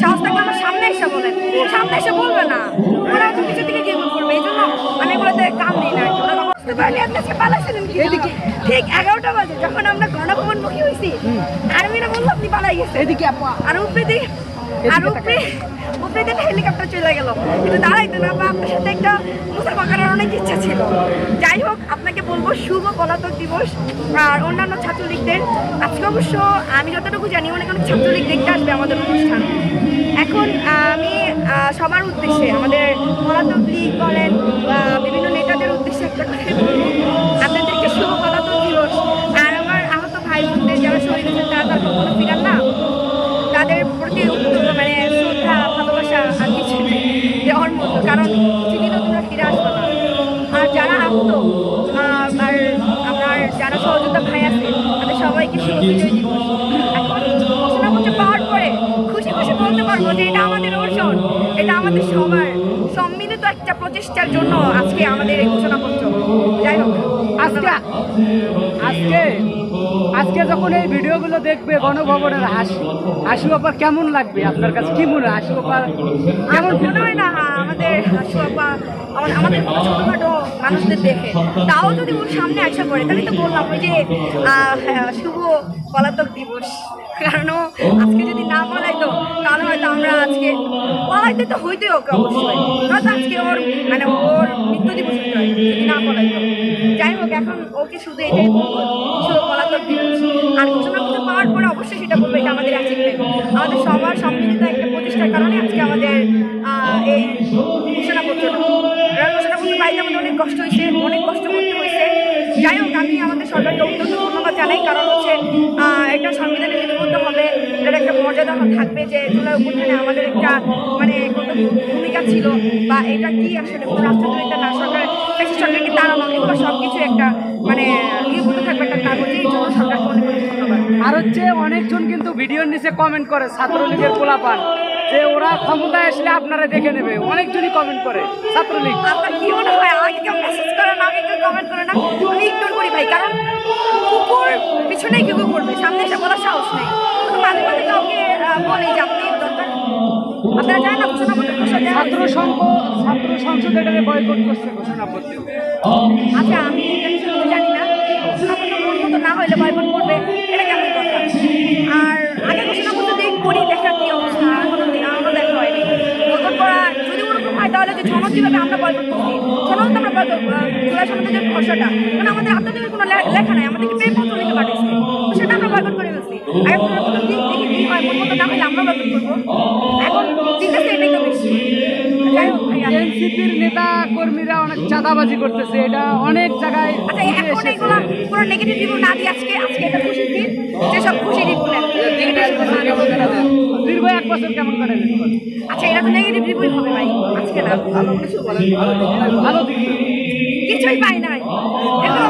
সাহস থাকলে আমার সামনে এসে বলেন, সামনে এসে বলবে না, ওরা কিছু থেকে গিয়ে করবে। এই জন্য আমি এগুলোতে কাম দিই না। ঠিক 11টা বাজে যখন আমরা গণভবনমুখী হয়েছি, আর্মিরা বললো আপনি পালাই গেছে। আর উপরে হেলিকপ্টার চলে গেল, কিন্তু দাঁড়াইতো না। বা আপনার সাথে একটা মুসাফা করার অনেক ইচ্ছা ছিল। যাই হোক, আপনাকে বলবো শুভ পলাতক দিবস। আর অন্যান্য ছাত্রলীগদের আজকে অবশ্য আমি যতটুকু জানি অনেক ছাত্রলীগ দেখতে আসবে আমাদের অনুষ্ঠান। এখন আমি সবার উদ্দেশ্যে, আমাদের পলাতক লীগ বলেন বা বিভিন্ন নেতাদের উদ্দেশ্যে একটা কথাই বলবো, আপনাদেরকে শুভ পলাতক দিবস। আর আমার আহত ভাই বোনদের যারা শহীদ হয়েছেন তারা তার কখনো ফিরান না, তাদের প্রতি মানে শ্রদ্ধা ভালোবাসা আর কিছু দেওয়ার মতো, কারণ চিনি তো তোমরা ফিরে আসবে না। আর যারা আহত আর আপনার যারা সহযোদ্ধা ভাই আছে তাদের সবাইকে শুভ বিজয় দিবস। এখন ঘোষণাপত্র পাওয়ার পরে খুশি খুশি বলতে পারবো যে এটা আমাদের অর্জন, এটা আমাদের সবার সম্মিলিত একটা প্রচেষ্টার জন্য আজকে আমাদের এই ঘোষণাপত্র। যাই হোক, আজকে যখন এই ভিডিওগুলো দেখবে গণভবনের হাসু আপা কেমন লাগবে আপনার কাছে? কি মনে হয় হাসু আপা কেমন মনে হয়? না আমাদের হাসু আপা আমাদের ছোটখাটো মানুষদের দেখে, তাও যদি ওর সামনে আসা পড়ে তাহলে তো বললাম ওই যে শুভ পলাতক দিবস। কারণ আজকে যদি না পলাইতো তাহলে হয়তো আমরা আজকে পলাইতে তো হইতেই ওকে অবশ্যই, নয়তো আজকে ওর মানে ওর মৃত্যু দিবস যদি না পলাইতো। যাই হোক, এখন ওকে শুধু এটাই বলবো শুভ পলাতক দিবস। আর ঘোষণাপত্র পাওয়ার পরে অবশ্যই সেটা বলবো এটা আমাদের অ্যাচিভমেন্ট, আমাদের সবার সম্মিলিত একটা প্রচেষ্টার কারণে আজকে আমাদের এই ঘোষণাপত্রটা পাইতে আমাদের অনেক কষ্ট হয়েছে, অনেক কষ্ট করতে হয়েছে। যাই হোক, আমি আমাদের সরকারকে অত্যন্ত ধন্যবাদ জানাই, কারণ হচ্ছে এটা সংবিধানে লিপিবদ্ধ হবে, এটার একটা মর্যাদা থাকবে যে জুলাই অভ্যুত্থানে আমাদের একটা মানে কত ভূমিকা ছিল, বা এটা কি আসলে কোনো রাষ্ট্রদ্রোহিতা না, সরকারকে তাড়ানো, এগুলো সব কিছু একটা মানে লিপিবদ্ধ থাকবে একটা কাগজে। এই জন্য সরকারকে অনেক অনেক ধন্যবাদ। আর হচ্ছে অনেকজন কিন্তু ভিডিওর নিচে কমেন্ট করে ছাত্রলীগের পোলাপান যে ওরা ক্ষমতায় আসলে আপনারা দেখে নেবে, অনেকজনই কমেন্ট করে ছাত্রলীগ। আপনার কি মনে হয় আমাকে কেউ মেসেজ করে না, আমাকে কেউ কমেন্ট করে না? আমি ইগনোর করি ভাই, কারণ কুকুর পিছনেই কেউ করবে, সামনে এসে বলার সাহস নেই। মাঝে মাঝে কাউকে বলে যে আপনি দরকার আপনারা জানেন না ঘোষণাপত্র ছাত্র সংসদ এটাকে বয়কট করছে ঘোষণাপত্র। আচ্ছা, আমি জানি না ঘোষণাপত্র মন মতো না হলে বয়কট করবে, এটা কেমন কথা? আর আগে ঘোষণাপত্র দিয়ে করি দেখার কি অবস্থা, এখনো আমারও দেখা হয়নি। বয়কট করা যদি ওরকম হয় তাহলে যে সনদ যেভাবে আমরা বয়কট করছি, সনদ আমরা জুলাই সনদের যে খসড়াটা, মানে আমাদের আত্মীয় কোনো লেখা নাই, আমাদেরকে প্রেমপত্র লিখে পাঠিয়েছে, তো সেটা আমরা বয়কট করে ফেলছি। আগে ঘোষণাপত্র দেখি কি হয়, মন মতো না হলে আমরা বয়কট করবো। এখন জিজ্ঞাসা এটাই তো বেশি। যাই হোক, এনসিপির নেতা কর্মীরা অনেক চাঁদাবাজি করতেছে, এটা অনেক জায়গায়। আচ্ছা, এখন এগুলো কোনো নেগেটিভ রিভিউ না দিয়ে আজকে এটা খুশির দিন, যেসব খুশি রিভিউ নেন দীর্ঘ 1 বছর কেমন করে? আচ্ছা, এটা তো নেগেটিভ রিভিউ হবে ভাই, আজকে না। ভালো কিছু বলেন, ভালো দিক কিছুই পাই নাই, এগুলো